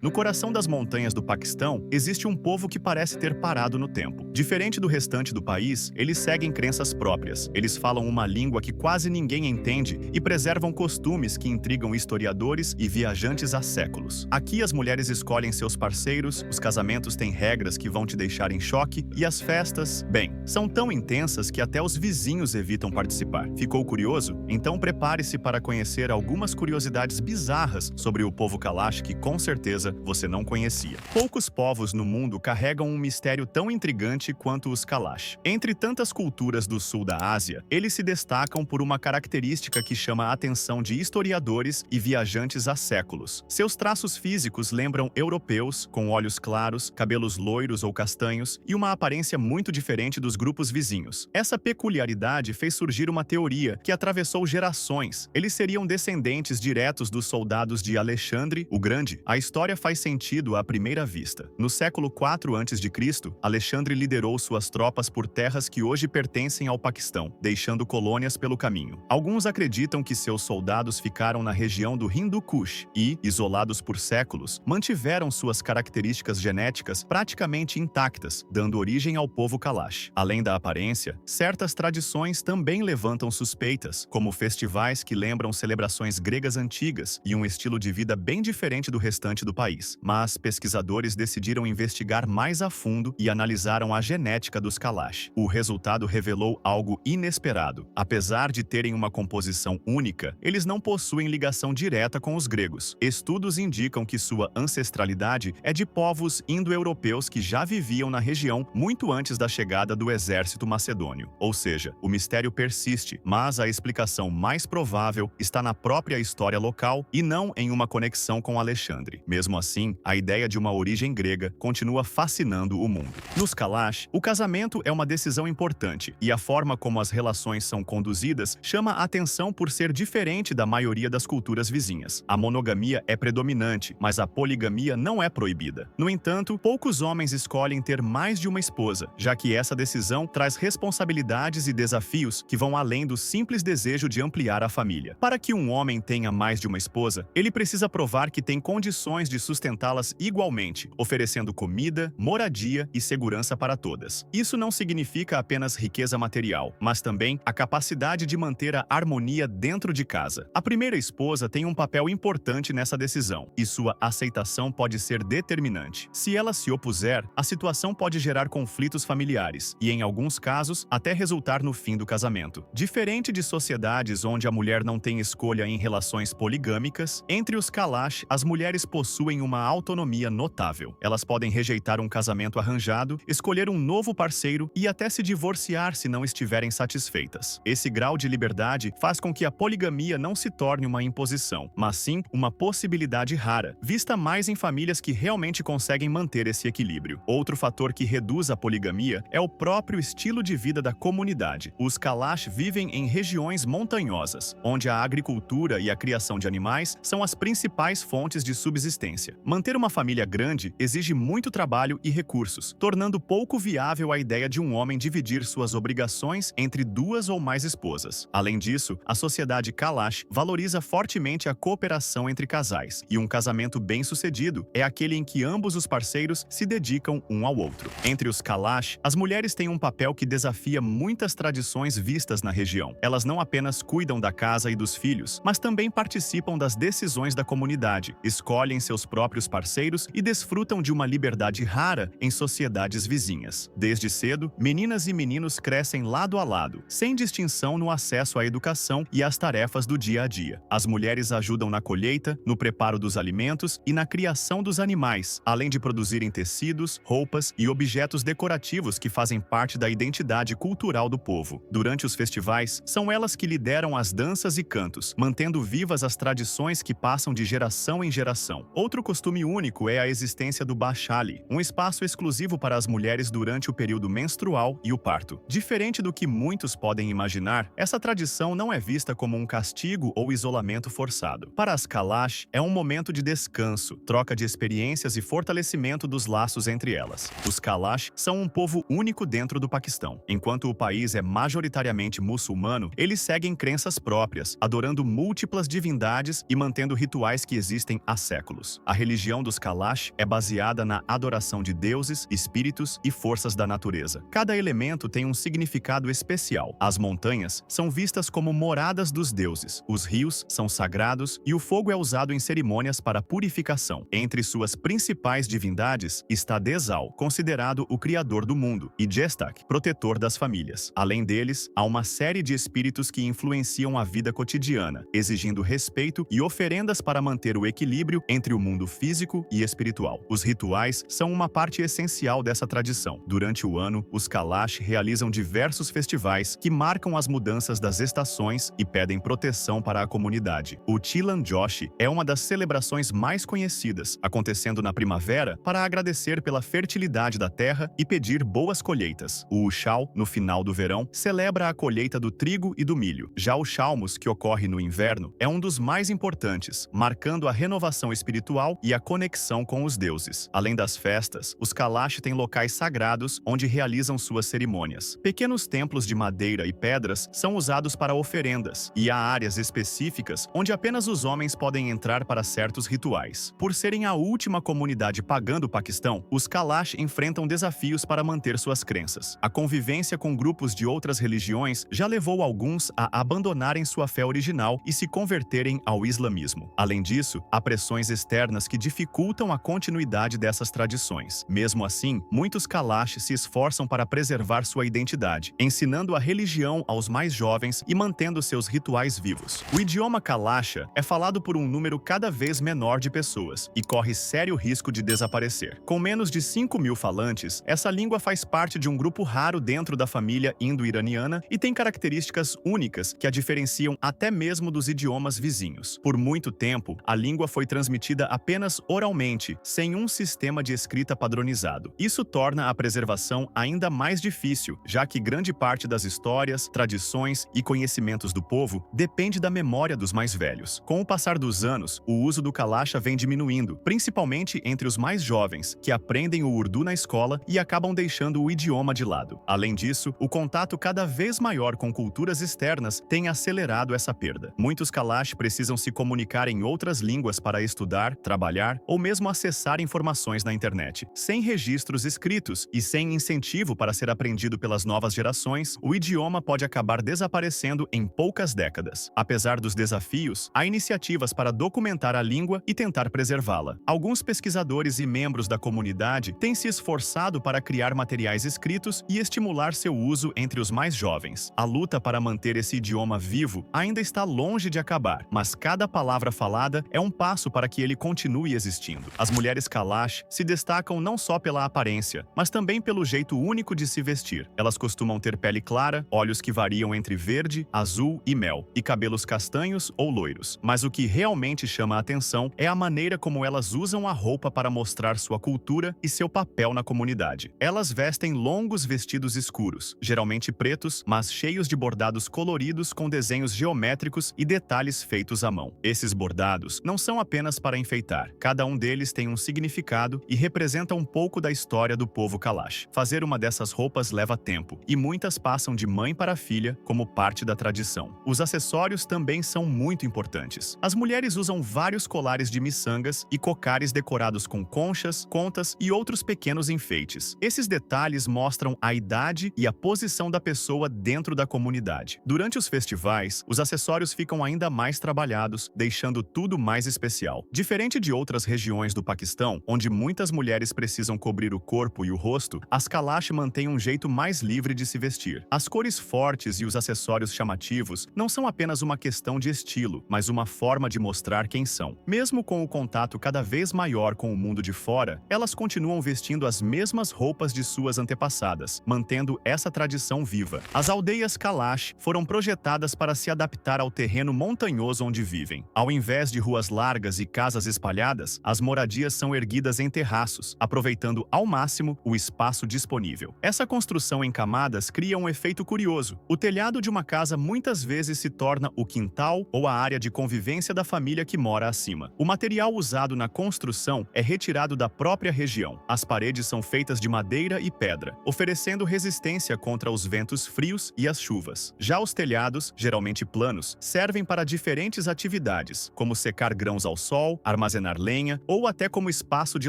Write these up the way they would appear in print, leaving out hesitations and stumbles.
No coração das montanhas do Paquistão, existe um povo que parece ter parado no tempo. Diferente do restante do país, eles seguem crenças próprias. Eles falam uma língua que quase ninguém entende e preservam costumes que intrigam historiadores e viajantes há séculos. Aqui as mulheres escolhem seus parceiros, os casamentos têm regras que vão te deixar em choque e as festas, bem, são tão intensas que até os vizinhos evitam participar. Ficou curioso? Então prepare-se para conhecer algumas curiosidades bizarras sobre o povo Kalash que com certeza você não conhecia. Poucos povos no mundo carregam um mistério tão intrigante quanto os Kalash. Entre tantas culturas do sul da Ásia, eles se destacam por uma característica que chama a atenção de historiadores e viajantes há séculos. Seus traços físicos lembram europeus, com olhos claros, cabelos loiros ou castanhos e uma aparência muito diferente dos grupos vizinhos. Essa peculiaridade fez surgir uma teoria que atravessou gerações. Eles seriam descendentes diretos dos soldados de Alexandre o Grande. A história faz sentido à primeira vista. No século IV a.C., Alexandre liderou suas tropas por terras que hoje pertencem ao Paquistão, deixando colônias pelo caminho. Alguns acreditam que seus soldados ficaram na região do Hindu Kush e, isolados por séculos, mantiveram suas características genéticas praticamente intactas, dando origem ao povo Kalash. Além da aparência, certas tradições também levantam suspeitas, como festivais que lembram celebrações gregas antigas e um estilo de vida bem diferente do restante do país. Mas pesquisadores decidiram investigar mais a fundo e analisaram a genética dos Kalash. O resultado revelou algo inesperado. Apesar de terem uma composição única, eles não possuem ligação direta com os gregos. Estudos indicam que sua ancestralidade é de povos indo-europeus que já viviam na região muito antes da chegada do exército macedônio. Ou seja, o mistério persiste, mas a explicação mais provável está na própria história local e não em uma conexão com Alexandre. Mesmo assim, a ideia de uma origem grega continua fascinando o mundo. Nos Kalash, o casamento é uma decisão importante e a forma como as relações são conduzidas chama a atenção por ser diferente da maioria das culturas vizinhas. A monogamia é predominante, mas a poligamia não é proibida. No entanto, poucos homens escolhem ter mais de uma esposa, já que essa decisão traz responsabilidades e desafios que vão além do simples desejo de ampliar a família. Para que um homem tenha mais de uma esposa, ele precisa provar que tem condições de sustentá-las igualmente, oferecendo comida, moradia e segurança para todas. Isso não significa apenas riqueza material, mas também a capacidade de manter a harmonia dentro de casa. A primeira esposa tem um papel importante nessa decisão, e sua aceitação pode ser determinante. Se ela se opuser, a situação pode gerar conflitos familiares e, em alguns casos, até resultar no fim do casamento. Diferente de sociedades onde a mulher não tem escolha em relações poligâmicas, entre os Kalash, as mulheres possuem uma autonomia notável. Elas podem rejeitar um casamento arranjado, escolher um novo parceiro e até se divorciar se não estiverem satisfeitas. Esse grau de liberdade faz com que a poligamia não se torne uma imposição, mas sim uma possibilidade rara, vista mais em famílias que realmente conseguem manter esse equilíbrio. Outro fator que reduz a poligamia é o próprio estilo de vida da comunidade. Os Kalash vivem em regiões montanhosas, onde a agricultura e a criação de animais são as principais fontes de subsistência. Manter uma família grande exige muito trabalho e recursos, tornando pouco viável a ideia de um homem dividir suas obrigações entre duas ou mais esposas. Além disso, a sociedade Kalash valoriza fortemente a cooperação entre casais, e um casamento bem-sucedido é aquele em que ambos os parceiros se dedicam um ao outro. Entre os Kalash, as mulheres têm um papel que desafia muitas tradições vistas na região. Elas não apenas cuidam da casa e dos filhos, mas também participam das decisões da comunidade, escolhem seus próprios parceiros e desfrutam de uma liberdade rara em sociedades vizinhas. Desde cedo, meninas e meninos crescem lado a lado, sem distinção no acesso à educação e às tarefas do dia a dia. As mulheres ajudam na colheita, no preparo dos alimentos e na criação dos animais, além de produzirem tecidos, roupas e objetos decorativos que fazem parte da identidade cultural do povo. Durante os festivais, são elas que lideram as danças e cantos, mantendo vivas as tradições que passam de geração em geração. Outro costume único é a existência do Bachali, um espaço exclusivo para as mulheres durante o período menstrual e o parto. Diferente do que muitos podem imaginar, essa tradição não é vista como um castigo ou isolamento forçado. Para as Kalash, é um momento de descanso, troca de experiências e fortalecimento dos laços entre elas. Os Kalash são um povo único dentro do Paquistão. Enquanto o país é majoritariamente muçulmano, eles seguem crenças próprias, adorando múltiplas divindades e mantendo rituais que existem há séculos. A religião dos Kalash é baseada na adoração de deuses, espíritos e forças da natureza. Cada elemento tem um significado especial. As montanhas são vistas como moradas dos deuses, os rios são sagrados e o fogo é usado em cerimônias para purificação. Entre suas principais divindades está Dezal, considerado o criador do mundo, e Gestak, protetor das famílias. Além deles, há uma série de espíritos que influenciam a vida cotidiana, exigindo respeito e oferendas para manter o equilíbrio entre o mundo físico e espiritual. Os rituais são uma parte essencial dessa tradição. Durante o ano, os Kalash realizam diversos festivais que marcam as mudanças das estações e pedem proteção para a comunidade. O Tilan Joshi é uma das celebrações mais conhecidas, acontecendo na primavera para agradecer pela fertilidade da terra e pedir boas colheitas. O Ushal, no final do verão, celebra a colheita do trigo e do milho. Já o Chalmos, que ocorre no inverno, é um dos mais importantes, marcando a renovação espiritual e a conexão com os deuses. Além das festas, os Kalash têm locais sagrados onde realizam suas cerimônias. Pequenos templos de madeira e pedras são usados para oferendas, e há áreas específicas onde apenas os homens podem entrar para certos rituais. Por serem a última comunidade pagã do Paquistão, os Kalash enfrentam desafios para manter suas crenças. A convivência com grupos de outras religiões já levou alguns a abandonarem sua fé original e se converterem ao islamismo. Além disso, há pressões externas que dificultam a continuidade dessas tradições. Mesmo assim, muitos Kalash se esforçam para preservar sua identidade, ensinando a religião aos mais jovens e mantendo seus rituais vivos. O idioma Kalasha é falado por um número cada vez menor de pessoas e corre sério risco de desaparecer. Com menos de 5.000 falantes, essa língua faz parte de um grupo raro dentro da família indo-iraniana e tem características únicas que a diferenciam até mesmo dos idiomas vizinhos. Por muito tempo, a língua foi transmitida apenas oralmente, sem um sistema de escrita padronizado. Isso torna a preservação ainda mais difícil, já que grande parte das histórias, tradições e conhecimentos do povo depende da memória dos mais velhos. Com o passar dos anos, o uso do Kalasha vem diminuindo, principalmente entre os mais jovens, que aprendem o Urdu na escola e acabam deixando o idioma de lado. Além disso, o contato cada vez maior com culturas externas tem acelerado essa perda. Muitos Kalash precisam se comunicar em outras línguas para estudar, trabalhar ou mesmo acessar informações na internet. Sem registros escritos e sem incentivo para ser aprendido pelas novas gerações, o idioma pode acabar desaparecendo em poucas décadas. Apesar dos desafios, há iniciativas para documentar a língua e tentar preservá-la. Alguns pesquisadores e membros da comunidade têm se esforçado para criar materiais escritos e estimular seu uso entre os mais jovens. A luta para manter esse idioma vivo ainda está longe de acabar, mas cada palavra falada é um passo para que ele continue existindo. As mulheres Kalash se destacam não só pela aparência, mas também pelo jeito único de se vestir. Elas costumam ter pele clara, olhos que variam entre verde, azul e mel, e cabelos castanhos ou loiros. Mas o que realmente chama a atenção é a maneira como elas usam a roupa para mostrar sua cultura e seu papel na comunidade. Elas vestem longos vestidos escuros, geralmente pretos, mas cheios de bordados coloridos com desenhos geométricos e detalhes feitos à mão. Esses bordados não são apenas para enfeitar. Cada um deles tem um significado e representa um pouco da história do povo Kalash. Fazer uma dessas roupas leva tempo, e muitas passam de mãe para filha como parte da tradição. Os acessórios também são muito importantes. As mulheres usam vários colares de miçangas e cocares decorados com conchas, contas e outros pequenos enfeites. Esses detalhes mostram a idade e a posição da pessoa dentro da comunidade. Durante os festivais, os acessórios ficam ainda mais trabalhados, deixando tudo mais especial. Diferente de outras regiões do Paquistão, onde muitas mulheres precisam cobrir o corpo e o rosto, as Kalash mantêm um jeito mais livre de se vestir. As cores fortes e os acessórios chamativos não são apenas uma questão de estilo, mas uma forma de mostrar quem são. Mesmo com o contato cada vez maior com o mundo de fora, elas continuam vestindo as mesmas roupas de suas antepassadas, mantendo essa tradição viva. As aldeias Kalash foram projetadas para se adaptar ao terreno montanhoso onde vivem. Ao invés de ruas largas e casas espalhadas, as moradias são erguidas em terraços, aproveitando ao máximo o espaço disponível. Essa construção em camadas cria um efeito curioso. O telhado de uma casa muitas vezes se torna o quintal ou a área de convivência da família que mora acima. O material usado na construção é retirado da própria região. As paredes são feitas de madeira e pedra, oferecendo resistência contra os ventos frios e as chuvas. Já os telhados, geralmente planos, servem para diferentes atividades, como secar grãos ao sol, armazenar armazenar lenha ou até como espaço de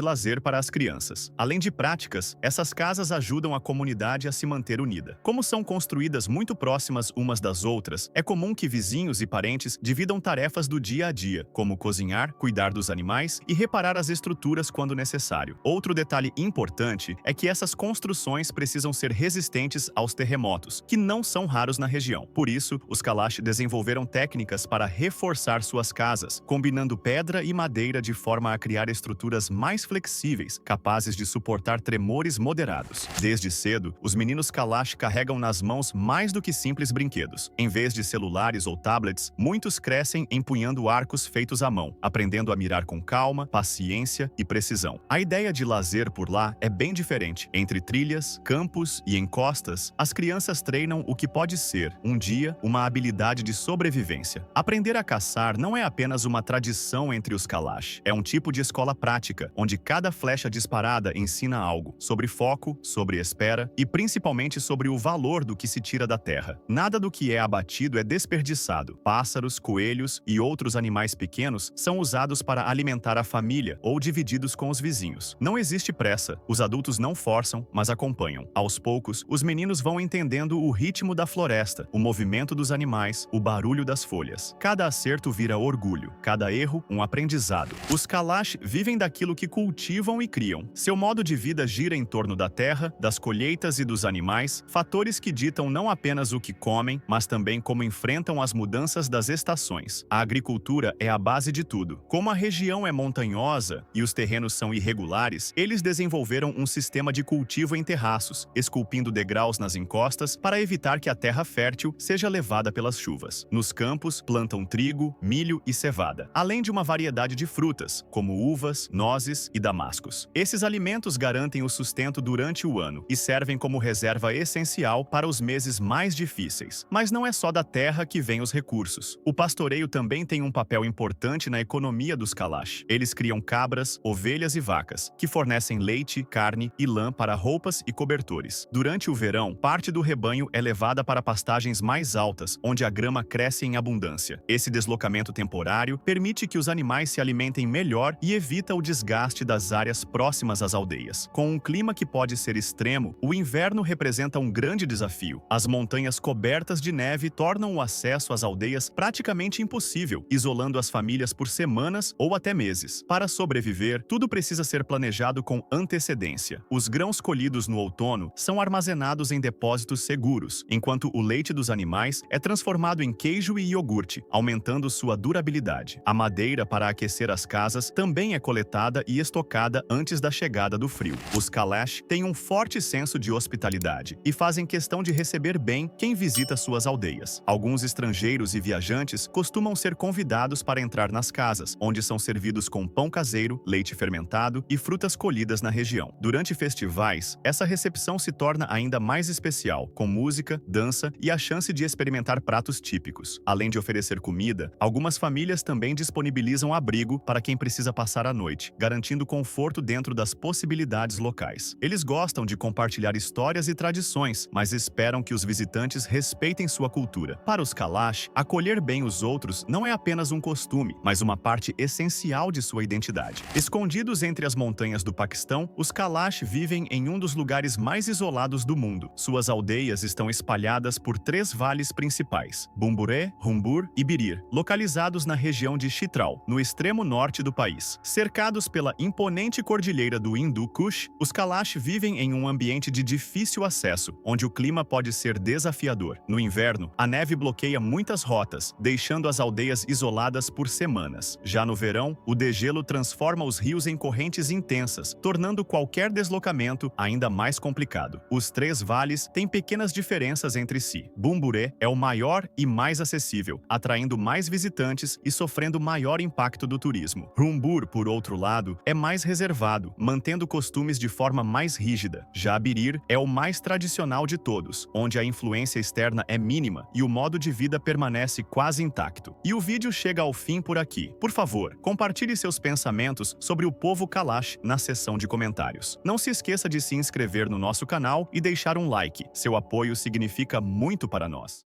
lazer para as crianças. Além de práticas, essas casas ajudam a comunidade a se manter unida. Como são construídas muito próximas umas das outras, é comum que vizinhos e parentes dividam tarefas do dia a dia, como cozinhar, cuidar dos animais e reparar as estruturas quando necessário. Outro detalhe importante é que essas construções precisam ser resistentes aos terremotos, que não são raros na região. Por isso, os Kalash desenvolveram técnicas para reforçar suas casas, combinando pedra e madeira de forma a criar estruturas mais flexíveis, capazes de suportar tremores moderados. Desde cedo, os meninos Kalash carregam nas mãos mais do que simples brinquedos. Em vez de celulares ou tablets, muitos crescem empunhando arcos feitos à mão, aprendendo a mirar com calma, paciência e precisão. A ideia de lazer por lá é bem diferente. Entre trilhas, campos e encostas, as crianças treinam o que pode ser, um dia, uma habilidade de sobrevivência. Aprender a caçar não é apenas uma tradição entre os Kalash, é um tipo de escola prática, onde cada flecha disparada ensina algo sobre foco, sobre espera e principalmente sobre o valor do que se tira da terra. Nada do que é abatido é desperdiçado. Pássaros, coelhos e outros animais pequenos são usados para alimentar a família ou divididos com os vizinhos. Não existe pressa, os adultos não forçam, mas acompanham. Aos poucos, os meninos vão entendendo o ritmo da floresta, o movimento dos animais, o barulho das folhas. Cada acerto vira orgulho, cada erro um aprendizado. Os Kalash vivem daquilo que cultivam e criam. Seu modo de vida gira em torno da terra, das colheitas e dos animais, fatores que ditam não apenas o que comem, mas também como enfrentam as mudanças das estações. A agricultura é a base de tudo. Como a região é montanhosa e os terrenos são irregulares, eles desenvolveram um sistema de cultivo em terraços, esculpindo degraus nas encostas para evitar que a terra fértil seja levada pelas chuvas. Nos campos, plantam trigo, milho e cevada, além de uma variedade de frutas, como uvas, nozes e damascos. Esses alimentos garantem o sustento durante o ano e servem como reserva essencial para os meses mais difíceis. Mas não é só da terra que vêm os recursos. O pastoreio também tem um papel importante na economia dos Kalash. Eles criam cabras, ovelhas e vacas, que fornecem leite, carne e lã para roupas e cobertores. Durante o verão, parte do rebanho é levada para pastagens mais altas, onde a grama cresce em abundância. Esse deslocamento temporário permite que os animais se alimentem melhor e evita o desgaste das áreas próximas às aldeias. Com um clima que pode ser extremo, o inverno representa um grande desafio. As montanhas cobertas de neve tornam o acesso às aldeias praticamente impossível, isolando as famílias por semanas ou até meses. Para sobreviver, tudo precisa ser planejado com antecedência. Os grãos colhidos no outono são armazenados em depósitos seguros, enquanto o leite dos animais é transformado em queijo e iogurte, aumentando sua durabilidade. A madeira para aquecer as casas também é coletada e estocada antes da chegada do frio. Os Kalash têm um forte senso de hospitalidade e fazem questão de receber bem quem visita suas aldeias. Alguns estrangeiros e viajantes costumam ser convidados para entrar nas casas, onde são servidos com pão caseiro, leite fermentado e frutas colhidas na região. Durante festivais, essa recepção se torna ainda mais especial, com música, dança e a chance de experimentar pratos típicos. Além de oferecer comida, algumas famílias também disponibilizam abrigo para quem precisa passar a noite, garantindo conforto dentro das possibilidades locais. Eles gostam de compartilhar histórias e tradições, mas esperam que os visitantes respeitem sua cultura. Para os Kalash, acolher bem os outros não é apenas um costume, mas uma parte essencial de sua identidade. Escondidos entre as montanhas do Paquistão, os Kalash vivem em um dos lugares mais isolados do mundo. Suas aldeias estão espalhadas por 3 vales principais, Bumburé, Rumbur e Birir, localizados na região de Chitral, no extremo norte do país. Cercados pela imponente cordilheira do Hindu Kush, os Kalash vivem em um ambiente de difícil acesso, onde o clima pode ser desafiador. No inverno, a neve bloqueia muitas rotas, deixando as aldeias isoladas por semanas. Já no verão, o degelo transforma os rios em correntes intensas, tornando qualquer deslocamento ainda mais complicado. Os 3 vales têm pequenas diferenças entre si. Bumburé é o maior e mais acessível, atraindo mais visitantes e sofrendo maior impacto do turismo. Rumbur, por outro lado, é mais reservado, mantendo costumes de forma mais rígida. Já Birir é o mais tradicional de todos, onde a influência externa é mínima e o modo de vida permanece quase intacto. E o vídeo chega ao fim por aqui. Por favor, compartilhe seus pensamentos sobre o povo Kalash na seção de comentários. Não se esqueça de se inscrever no nosso canal e deixar um like. Seu apoio significa muito para nós.